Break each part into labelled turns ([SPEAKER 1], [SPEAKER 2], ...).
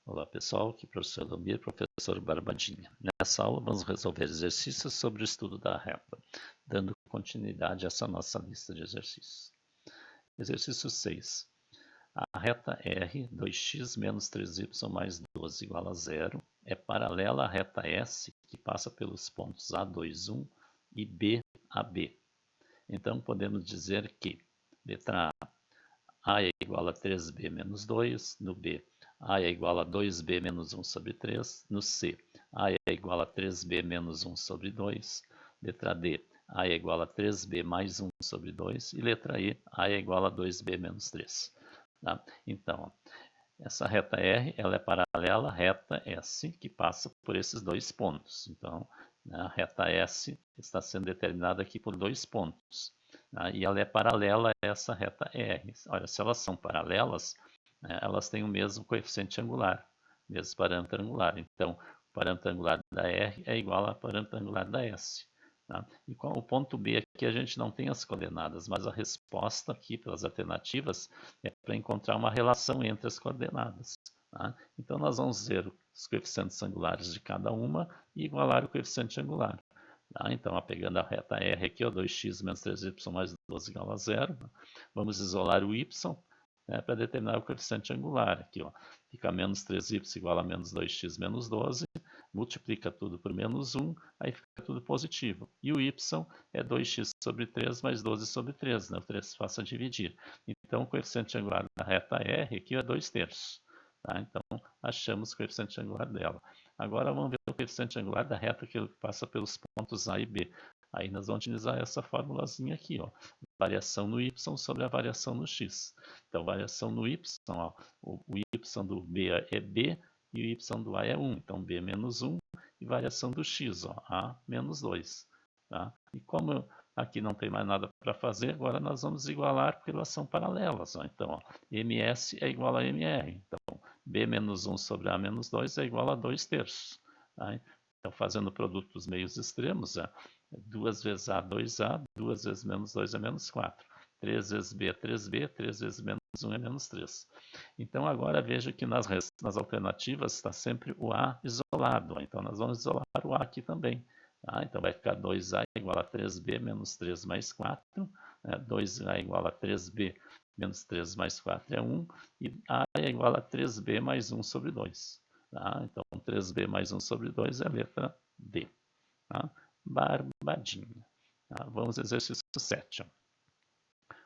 [SPEAKER 1] Olá pessoal, aqui é o professor Lomir, professor Barbadinha. Nessa aula vamos resolver exercícios sobre o estudo da reta, dando continuidade a essa nossa lista de exercícios. Exercício 6. A reta R, 2x menos 3y mais 12 igual a zero, é paralela à reta S, que passa pelos pontos A2, 1 e B, AB. Então podemos dizer que, letra A é igual a 3b menos 2, no B, A é igual a 2b menos 1 sobre 3, no C, A é igual a 3b menos 1 sobre 2, letra D, A é igual a 3b mais 1 sobre 2, e letra E, A é igual a 2b menos 3. Tá? Então, essa reta R ela é paralela à reta S, que passa por esses dois pontos. Então, a reta S está sendo determinada aqui por dois pontos. E ela é paralela a essa reta R. Olha, se elas são paralelas, elas têm o mesmo coeficiente angular, mesmo parâmetro angular. Então, o parâmetro angular da R é igual ao parâmetro angular da S. Tá? E com o ponto B aqui a gente não tem as coordenadas, mas a resposta aqui pelas alternativas é para encontrar uma relação entre as coordenadas. Tá? Então nós vamos ver os coeficientes angulares de cada uma e igualar o coeficiente angular. Tá? Então, pegando a reta R aqui, 2x menos 3y mais 12 igual a zero, vamos isolar o y para determinar o coeficiente angular. Aqui, fica menos 3y igual a menos 2x menos 12, multiplica tudo por menos 1, aí fica tudo positivo. E o y é 2x sobre 3 mais 12 sobre 3, o 3 faça dividir. Então, o coeficiente angular da reta R aqui é 2/3. Tá? Então, achamos o coeficiente angular dela. Agora, vamos ver o coeficiente angular da reta que passa pelos pontos A e B. Aí nós vamos utilizar essa formulazinha aqui, variação no y sobre a variação no x. Então, variação no y, o y do B é B e o y do A é 1. Então, B menos 1 e variação do x, A menos 2. Tá? E como aqui não tem mais nada para fazer, agora nós vamos igualar porque elas são paralelas. Então, ms é igual a mr. Então, b menos 1 sobre a menos 2 é igual a 2/3. Tá? Então, fazendo o produto dos meios extremos, 2 vezes a, 2a, 2 vezes menos 2 é menos 4. 3 vezes b é 3b, 3 vezes menos 1 é menos 3. Então, agora veja que nas alternativas está sempre o a isolado. Então, nós vamos isolar o a aqui também. Tá? Então, vai ficar 2a igual a 3b menos 3 mais 4. 2a igual a 3b menos 3 mais 4 é 1. E a é igual a 3b mais 1 sobre 2. Tá? Então, 3b mais 1 sobre 2 é a letra D. Tá? Barbadinha. Tá? Vamos ao exercício 7.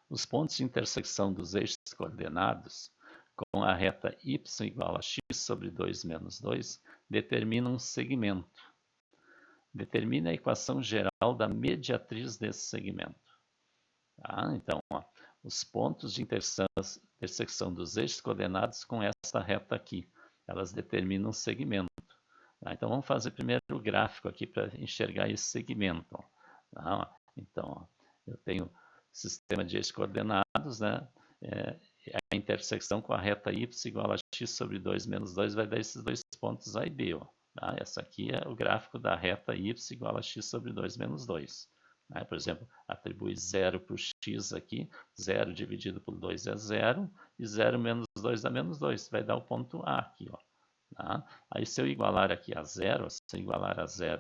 [SPEAKER 1] Os pontos de intersecção dos eixos coordenados com a reta y igual a x sobre 2 menos 2 determinam um segmento. Determine a equação geral da mediatriz desse segmento. Tá? Então, os pontos de intersecção dos eixos coordenados com esta reta aqui, elas determinam um segmento. Tá? Então, vamos fazer primeiro o gráfico aqui para enxergar esse segmento. Tá? Então, eu tenho sistema de eixos coordenados, a intersecção com a reta y igual a x sobre 2 menos 2 vai dar esses dois pontos A e B. Tá? Essa aqui é o gráfico da reta y igual a x sobre 2 menos 2. Por exemplo, atribui 0 para o x aqui, 0 dividido por 2 é 0, e 0 menos 2 dá menos 2, vai dar o ponto A aqui. Tá? Aí se eu igualar aqui a 0,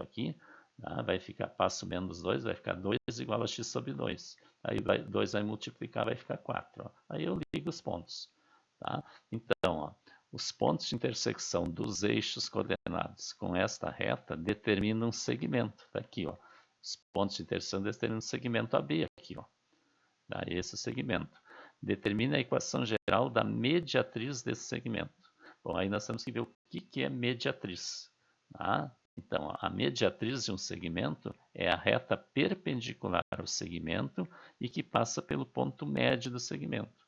[SPEAKER 1] aqui, tá? Vai ficar, passo menos 2, vai ficar 2 igual a x sobre 2. Aí 2 vai multiplicar, vai ficar 4. Aí eu ligo os pontos. Tá? Então, os pontos de intersecção dos eixos coordenados com esta reta determinam um segmento. Tá aqui, os pontos de intersecção determinam um segmento AB aqui. Tá? Esse é o segmento. Determina a equação geral da mediatriz desse segmento. Bom, aí nós temos que ver o que é mediatriz. Tá? Então, a mediatriz de um segmento é a reta perpendicular ao segmento e que passa pelo ponto médio do segmento.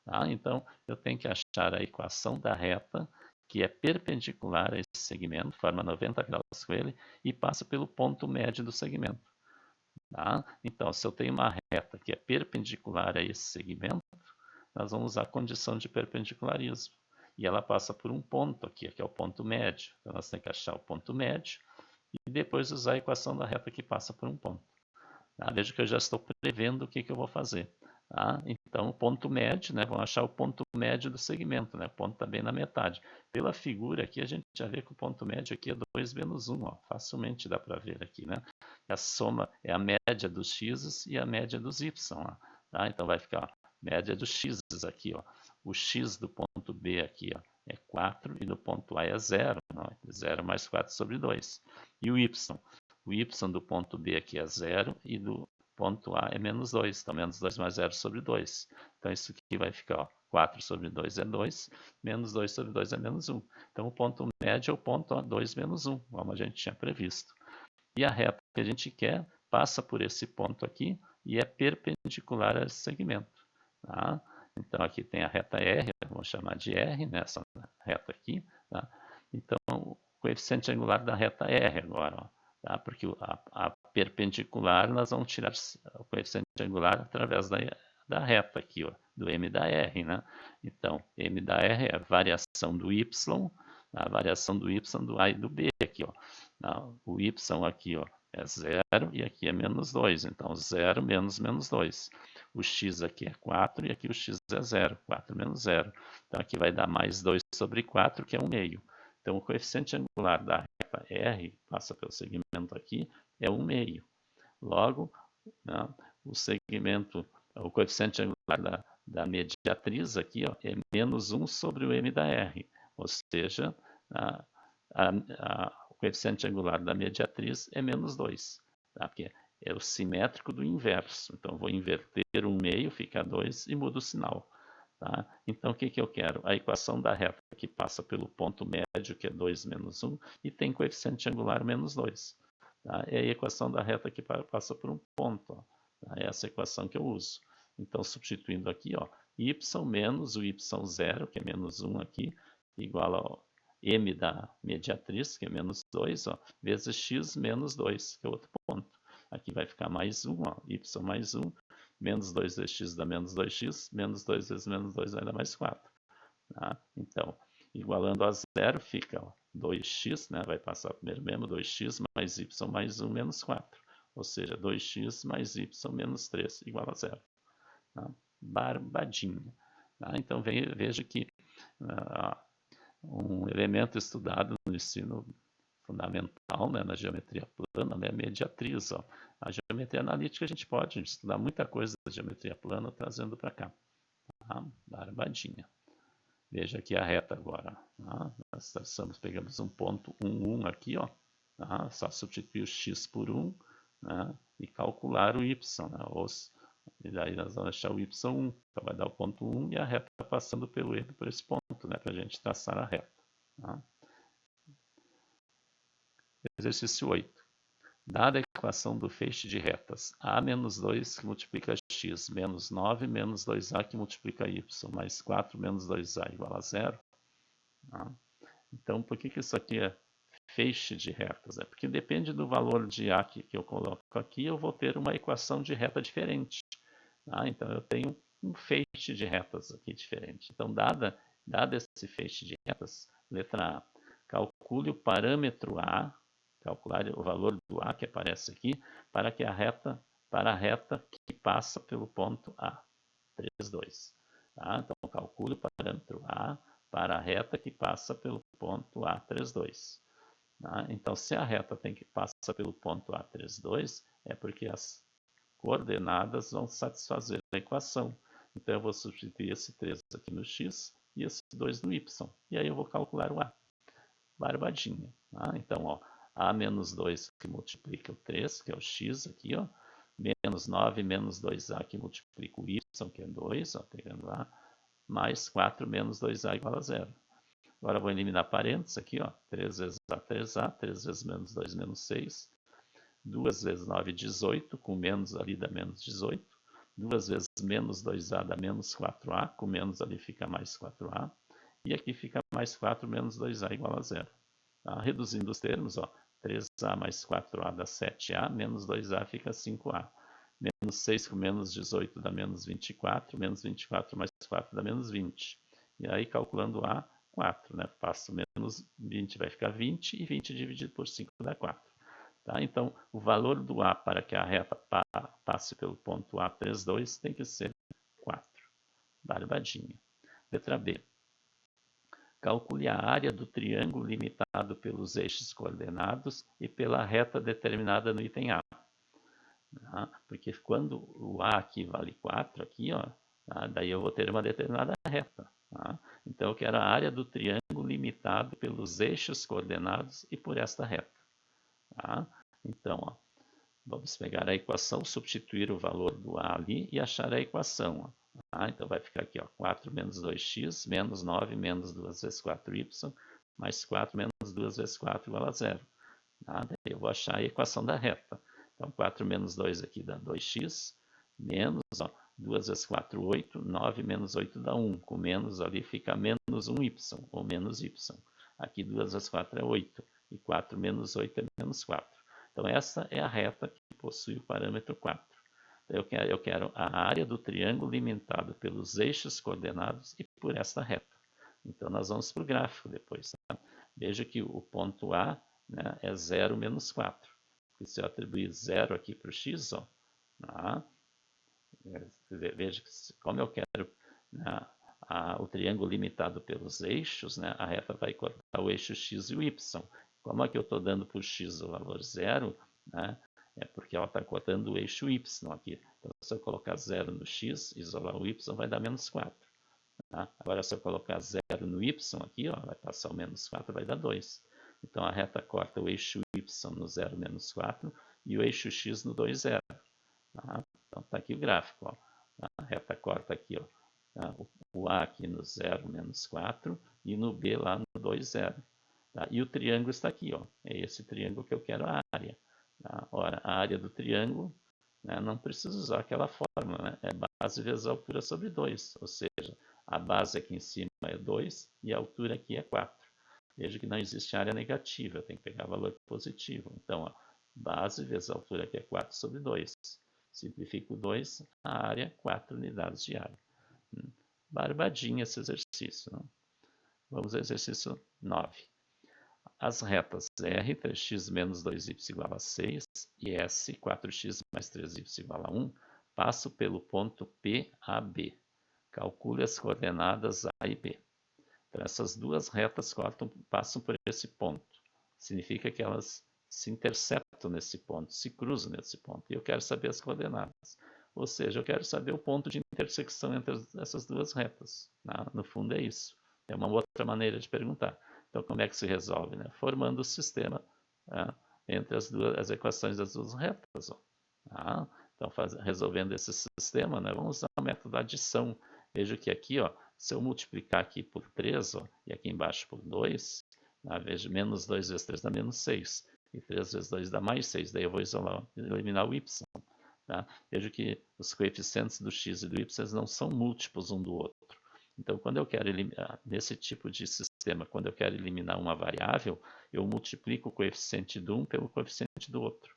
[SPEAKER 1] Tá? Então, eu tenho que achar a equação da reta que é perpendicular a esse segmento, forma 90 graus com ele, e passa pelo ponto médio do segmento. Tá? Então, se eu tenho uma reta que é perpendicular a esse segmento, nós vamos usar a condição de perpendicularismo. E ela passa por um ponto aqui, que é o ponto médio. Então, nós temos que achar o ponto médio e depois usar a equação da reta que passa por um ponto. Tá? Veja que eu já estou prevendo o que eu vou fazer. Tá? Então, o ponto médio, né, vamos achar o ponto médio do segmento, né, o ponto está bem na metade. Pela figura aqui, a gente já vê que o ponto médio aqui é 2 menos 1, ó, facilmente dá para ver aqui, né? A soma é a média dos x e a média dos y, ó, tá? Então, vai ficar a média dos x aqui, ó. O x do ponto B aqui, ó, é 4 e do ponto A é 0, não, 0 mais 4 sobre 2. E o y? O y do ponto B aqui é 0 e do ponto A é menos 2, então menos 2 mais 0 sobre 2. Então isso aqui vai ficar, ó, 4 sobre 2 é 2, menos 2 sobre 2 é menos 1. Então o ponto médio é o ponto, ó, 2 menos 1, como a gente tinha previsto. E a reta que a gente quer passa por esse ponto aqui e é perpendicular a esse segmento. Tá? Então aqui tem a reta R, vamos chamar de R, nessa reta aqui. Tá? Então o coeficiente angular da reta R agora, ó, tá? Porque a perpendicular nós vamos tirar o coeficiente angular através da reta aqui, ó, do M da R. Né? Então M da R é a variação do Y, a variação do Y do A e do B aqui. Ó. O Y aqui, ó, é 0 e aqui é menos 2, então 0 menos menos 2. O x aqui é 4 e aqui o x é 0, 4 menos 0. Então aqui vai dar mais 2 sobre 4, que é 1 meio. Então o coeficiente angular da reta R, passa pelo segmento aqui, é 1 meio. Logo, né, o coeficiente angular da mediatriz aqui, ó, é menos 1 sobre o M da R, ou seja, o coeficiente angular da mediatriz é menos 2, tá? Porque é o simétrico do inverso. Então, vou inverter 1 meio, fica 2 e mudo o sinal. Tá? Então, o que eu quero? A equação da reta que passa pelo ponto médio, que é 2 menos 1, e tem coeficiente angular menos 2. Tá? É a equação da reta que passa por um ponto. Ó. Tá? É essa equação que eu uso. Então, substituindo aqui, ó, y menos o y0, que é menos 1 aqui, igual ao m da mediatriz, que é menos 2, ó, vezes x menos 2, que é outro ponto. Aqui vai ficar mais 1, ó, y mais 1, menos 2 vezes x dá menos 2x, menos 2 vezes menos 2 vai dar mais 4. Tá? Então, igualando a 0, fica, ó, 2x, né, vai passar primeiro mesmo, 2x mais y mais 1 menos 4. Ou seja, 2x mais y menos 3 igual a 0. Tá? Barbadinho. Tá? Então, veja que um elemento estudado no ensino fundamental, né, na geometria plana, né, a mediatriz. Ó. A geometria analítica a gente pode estudar muita coisa da geometria plana trazendo para cá. Tá? Barbadinha. Veja aqui a reta agora. Tá? Nós pegamos um ponto 1, 1 aqui, ó. Tá? Só substituir o x por 1, né, e calcular o y. Né? E daí nós vamos achar o y1, então vai dar o ponto 1 e a reta passando pelo M por esse ponto, né, para a gente traçar a reta. Tá? Exercício 8. Dada a equação do feixe de retas a menos 2 que multiplica x menos 9 menos 2a que multiplica y mais 4 menos 2a igual a 0. Tá? Então, por que isso aqui é feixe de retas? É porque depende do valor de a que eu coloco aqui, eu vou ter uma equação de reta diferente. Tá? Então, eu tenho um feixe de retas aqui diferente. Então, dada esse feixe de retas, letra A, calcule o parâmetro A, calcular o valor do A que aparece aqui, para a reta que passa pelo ponto A, 3, 2. Tá? Então, calcule o parâmetro A para a reta que passa pelo ponto A, 3, 2. Tá? Então, se a reta passa pelo ponto A, 3, 2, é porque as coordenadas vão satisfazer a equação. Então, eu vou substituir esse 3 aqui no x e esse 2 no y. E aí eu vou calcular o A. Barbadinha. Tá? Então, ó, A menos 2 que multiplica o 3, que é o x aqui, ó, menos 9 menos 2A que multiplica o y, que é 2, ó, pegando lá, mais 4 menos 2A igual a 0. Agora eu vou eliminar parênteses aqui, ó, 3 vezes A, 3A, 3 vezes menos 2, menos 6, 2 vezes 9, 18, com menos ali dá menos 18, 2 vezes menos 2A dá menos 4A, com menos ali fica mais 4A, e aqui fica mais 4 menos 2A igual a 0. Tá? Reduzindo os termos, ó, 3A mais 4A dá 7A, menos 2A fica 5A. Menos 6 com menos 18 dá menos 24, menos 24 mais 4 dá menos 20. E aí, calculando A, 4, né? Passo menos 20 vai ficar 20, e 20 dividido por 5 dá 4. Tá? Então, o valor do A para que a reta passe pelo ponto A, 3, 2, tem que ser 4. Barbadinha. Letra B. Calcule a área do triângulo limitado pelos eixos coordenados e pela reta determinada no item A. Tá? Porque quando o A aqui vale 4, aqui, ó, tá? Daí eu vou ter uma determinada reta. Tá? Então eu quero a área do triângulo limitado pelos eixos coordenados e por esta reta. Tá? Então, ó, vamos pegar a equação, substituir o valor do A ali e achar a equação. Ó. Tá? Então vai ficar aqui, ó, 4 menos 2x, menos 9 menos 2 vezes 4y, mais 4 menos 2 vezes 4 igual a 0. Tá? Daí eu vou achar a equação da reta. Então 4 menos 2 aqui dá 2x, menos, ó, 2 vezes 4, 8, 9 menos 8 dá 1. Com menos ali fica menos 1y, ou menos y. Aqui 2 vezes 4 é 8, e 4 menos 8 é menos 4. Então essa é a reta que possui o parâmetro 4. Eu quero a área do triângulo limitado pelos eixos coordenados e por esta reta. Então nós vamos para o gráfico depois. Tá? Veja que o ponto A, né, é 0 menos 4. E se eu atribuir 0 aqui para o x, ó, tá? Veja que como eu quero, né, o triângulo limitado pelos eixos, né, a reta vai cortar o eixo x e o y. Como é que eu estou dando para o x o valor 0, né, é porque ela está cortando o eixo y aqui. Então, se eu colocar 0 no x, isolar o y, vai dar menos 4. Tá? Agora, se eu colocar 0 no y aqui, ó, vai passar o menos 4, vai dar 2. Então, a reta corta o eixo y no 0, menos 4 e o eixo x no 2, 0. Tá? Então, está aqui o gráfico. Ó. A reta corta aqui, ó, tá? O A aqui no 0, menos 4 e no B lá no 2, 0. Tá? E o triângulo está aqui. Ó. É esse triângulo que eu quero a área. Tá? Ora, a área do triângulo, né, não precisa usar aquela fórmula. Né? É base vezes a altura sobre 2. Ou seja, a base aqui em cima é 2 e a altura aqui é 4. Veja que não existe área negativa, tem que pegar valor positivo. Então, ó, base vezes a altura aqui é 4 sobre 2. Simplifico 2, a área 4 unidades de área. Barbadinha esse exercício. Não? Vamos ao exercício 9. As retas R, 3x menos 2y igual a 6, e S, 4x mais 3y igual a 1, passam pelo ponto PAB. Calcule as coordenadas A e B. Então, essas duas retas passam por esse ponto. Significa que elas se interceptam nesse ponto, se cruzam nesse ponto. E eu quero saber as coordenadas. Ou seja, eu quero saber o ponto de intersecção entre essas duas retas. No fundo é isso. É uma outra maneira de perguntar. Então, como é que se resolve? Né? Formando o sistema entre as equações das duas retas. Ó. Então, resolvendo esse sistema, né, vamos usar o método da adição. Veja que aqui, ó, se eu multiplicar aqui por 3, ó, e aqui embaixo por 2, veja, menos 2 vezes 3 dá menos 6. E 3 vezes 2 dá mais 6. Daí eu vou eliminar o y. Tá? Veja que os coeficientes do x e do y não são múltiplos um do outro. Então, quando eu quero eliminar, nesse tipo de sistema, quando eu quero eliminar uma variável, eu multiplico o coeficiente de um pelo coeficiente do outro.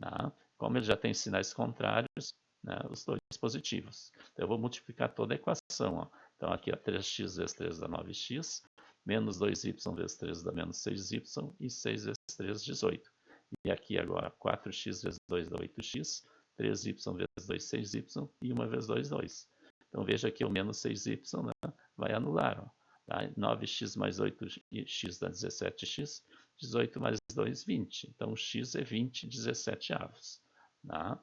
[SPEAKER 1] Tá? Como ele já tem sinais contrários, né, os dois positivos. Então, eu vou multiplicar toda a equação. Ó. Então, aqui, ó, 3x vezes 3 dá 9x, menos 2y vezes 3 dá menos 6y, e 6 vezes 3, 18. E aqui agora, 4x vezes 2 dá 8x, 3y vezes 2, 6y, e 1 vezes 2, 2. Então, veja que o menos 6y, né, vai anular. Ó. Tá? 9x mais 8x dá 17x, 18 mais 2, 20. Então, o x é 20 17avos. Tá?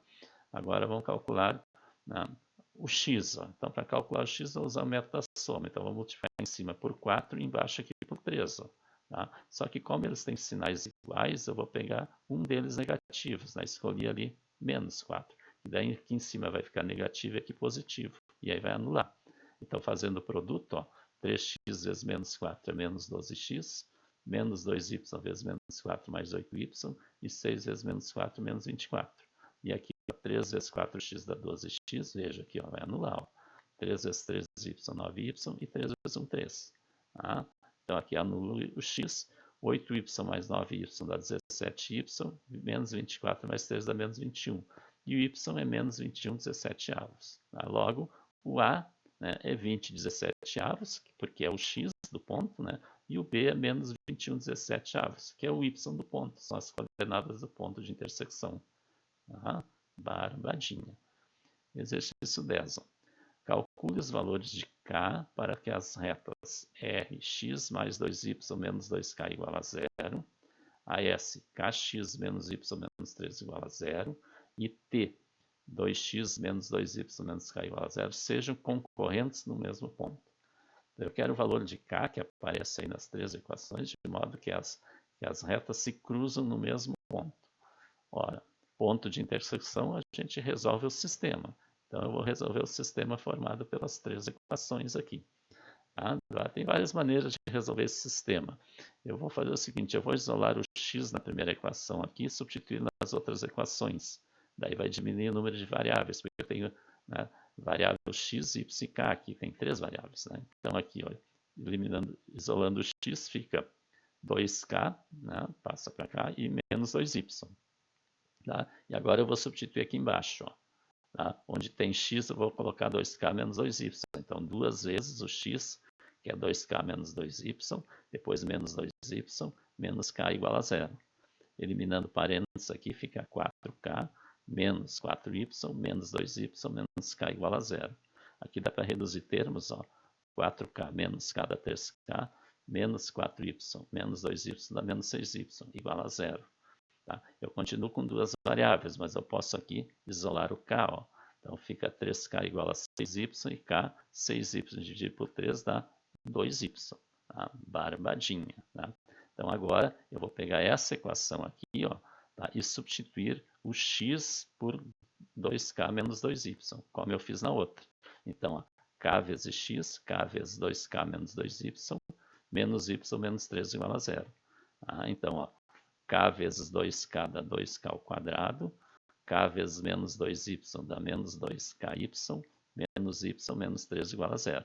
[SPEAKER 1] Agora, vamos calcular, né, o x. Ó. Então, para calcular o x, vou usar o método da soma. Então, vou multiplicar em cima por 4 e embaixo aqui por 3. Ó. Tá? Só que como eles têm sinais iguais, eu vou pegar um deles negativos. Né? Escolhi ali menos 4. E daí aqui em cima vai ficar negativo e aqui positivo. E aí vai anular. Então, fazendo o produto, ó, 3x vezes menos 4 é menos 12x, menos 2y vezes menos 4 mais 8y, e 6 vezes menos 4 menos 24. E aqui, ó, 3 vezes 4x dá 12x, veja aqui, ó, vai anular. Ó. 3 vezes 3y, 9y, e 3 vezes 1, 3. Tá? Então, aqui anula o x, 8y mais 9y dá 17y, menos 24 mais 3 dá menos 21. E o y é menos 21 17avos. Tá? Logo, o A, né, é 20 17avos, porque é o x do ponto, né? E o B é menos 21 17avos, que é o y do ponto, são as coordenadas do ponto de intersecção. Tá? Barbadinha. Exercício 10. Ó. calcule os valores de k para que as retas rx mais 2y menos 2k igual a zero, AS kx menos y menos 3 igual a zero e t 2x menos 2y menos k igual a zero sejam concorrentes no mesmo ponto. Eu quero o valor de k que aparece aí nas três equações, de modo que as retas se cruzam no mesmo ponto. Ora, ponto de intersecção, a gente resolve o sistema. Então, eu vou resolver o sistema formado pelas três equações aqui. Tá? Tem várias maneiras de resolver esse sistema. Eu vou fazer o seguinte, eu vou isolar o x na primeira equação aqui e substituir nas outras equações. Daí vai diminuir o número de variáveis, porque eu tenho, né, variável x, y e k, aqui tem três variáveis. Né? Então aqui, ó, isolando o x, fica 2k, né, passa para cá, e menos 2y. Tá? E agora eu vou substituir aqui embaixo. Ó, tá? Onde tem x, eu vou colocar 2k menos 2y. Então, duas vezes o x, que é 2k menos 2y, depois menos 2y, menos k igual a zero. Eliminando parênteses aqui, fica 4k menos 4y, menos 2y, menos k igual a zero. Aqui dá para reduzir termos, ó, 4k menos k dá 3k, menos 4y, menos 2y dá menos 6y, igual a zero. Tá? Eu continuo com duas variáveis, mas eu posso aqui isolar o k. Ó. Então fica 3k igual a 6y e k, 6y dividido por 3 dá 2y. Tá? Barbadinha. Tá? Então agora eu vou pegar essa equação aqui, ó, tá? E substituir o x por 2k menos 2y, como eu fiz na outra. Então, ó, k vezes x, k vezes 2k menos 2y, menos y menos 3 igual a zero. Tá? Então, ó, k vezes 2k dá 2k ao quadrado, k vezes menos 2y dá menos 2ky, menos y menos 3 igual a zero.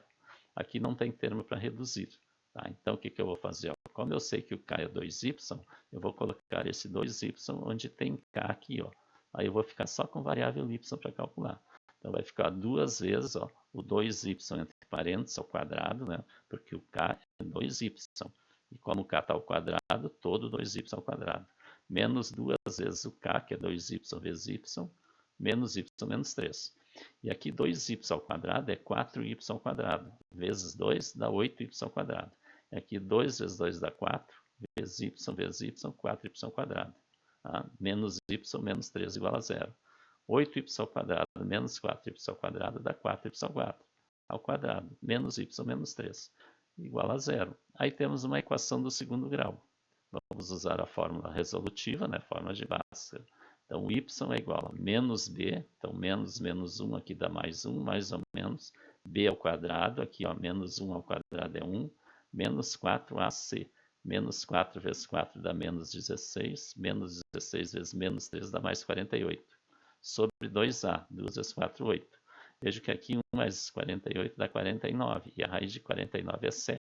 [SPEAKER 1] Aqui não tem termo para reduzir. Tá? Então, o que eu vou fazer? Como eu sei que o k é 2y, eu vou colocar esse 2y onde tem k aqui. Ó. Aí eu vou ficar só com variável y para calcular. Então, vai ficar duas vezes, ó, o 2y entre parênteses ao quadrado, né? Porque o k é 2y. E como o k está ao quadrado, todo 2y ao quadrado. Menos duas vezes o k, que é 2y vezes y, menos y menos 3. E aqui 2y ao quadrado é 4y ao quadrado. Vezes 2 dá 8y ao quadrado. E aqui 2 vezes 2 dá 4, vezes y, 4y ao quadrado. Tá? Menos y menos 3 igual a zero. 8y ao quadrado menos 4y ao quadrado dá 4y ao quadrado. Menos y menos 3 igual a zero. Aí temos uma equação do segundo grau. Vamos usar a fórmula resolutiva, né? Fórmula de Bhaskara. Então, y é igual a menos b, então menos 1 aqui dá mais 1, mais ou menos, b ao quadrado, aqui ó, menos 1 ao quadrado é 1, menos 4ac, menos 4 vezes 4 dá menos 16, menos 16 vezes menos 3 dá mais 48, sobre 2a, 2 vezes 4, 8. Vejo que aqui 1 mais 48 dá 49, e a raiz de 49 é 7,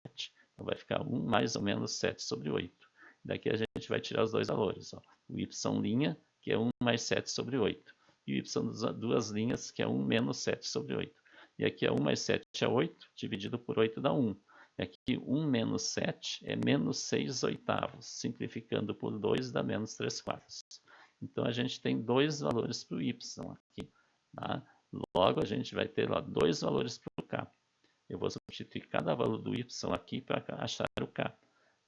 [SPEAKER 1] então vai ficar 1 mais ou menos 7 sobre 8. Daqui a gente vai tirar os dois valores, ó. O y', que é 1 mais 7 sobre 8. E o y duas linhas, que é 1 menos 7 sobre 8. E aqui é 1 mais 7 é 8, dividido por 8 dá 1. E aqui 1 menos 7 é menos 6 oitavos. Simplificando por 2 dá menos 3 quartos. Então a gente tem dois valores para o y aqui. Tá? Logo a gente vai ter lá dois valores para o k. Eu vou substituir cada valor do y aqui para achar o k.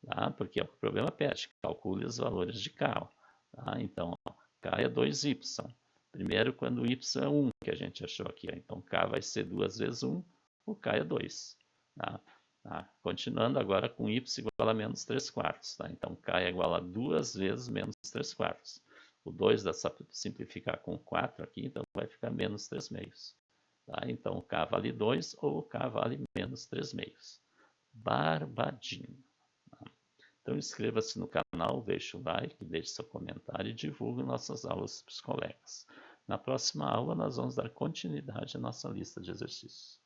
[SPEAKER 1] Tá? Porque o problema pede, calcule os valores de k. Tá? Então, ó, k é 2y. Primeiro, quando y é 1, que a gente achou aqui. Ó. Então, k vai ser 2 vezes 1, o k é 2. Tá? Tá? Continuando agora com y igual a menos 3 quartos. Tá? Então, k é igual a 2 vezes menos 3 quartos. O 2 dá para simplificar com 4 aqui, então vai ficar menos 3 meios. Tá? Então, o k vale 2 ou o k vale menos 3 meios. Barbadinho. Então inscreva-se no canal, deixe o like, deixe seu comentário e divulgue nossas aulas para os colegas. Na próxima aula nós vamos dar continuidade à nossa lista de exercícios.